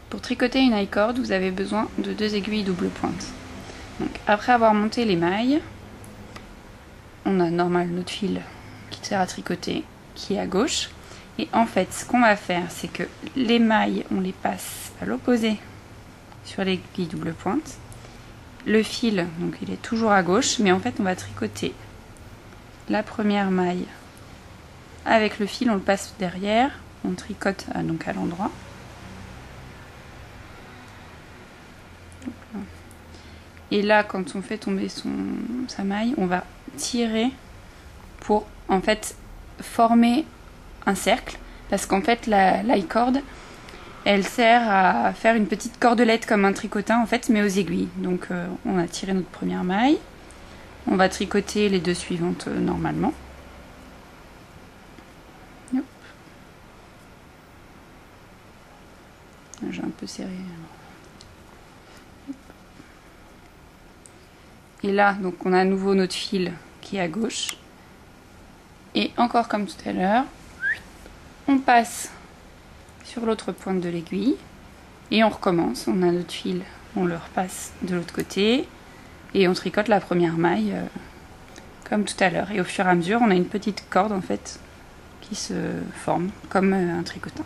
Pour tricoter une high cord, vous avez besoin de 2 aiguilles double pointe. Donc, après avoir monté les mailles, on a normal notre fil qui sert à tricoter, qui est à gauche. Et en fait, ce qu'on va faire, c'est que les mailles, on les passe à l'opposé sur l'aiguille double pointe. Le fil, donc il est toujours à gauche, mais en fait, on va tricoter la première maille avec le fil, on le passe derrière, on tricote donc à l'endroit. Et là, quand on fait tomber sa maille, on va tirer pour en fait former un cercle, parce qu'en fait la high cord, elle sert à faire une petite cordelette comme un tricotin en fait, mais aux aiguilles. Donc on a tiré notre première maille, on va tricoter les deux suivantes normalement. Hop. J'ai un peu serré. Et là, donc on a à nouveau notre fil qui est à gauche. Et encore comme tout à l'heure, on passe sur l'autre pointe de l'aiguille et on recommence. On a notre fil, on le repasse de l'autre côté et on tricote la première maille comme tout à l'heure. Et au fur et à mesure, on a une petite corde en fait qui se forme comme un tricotin.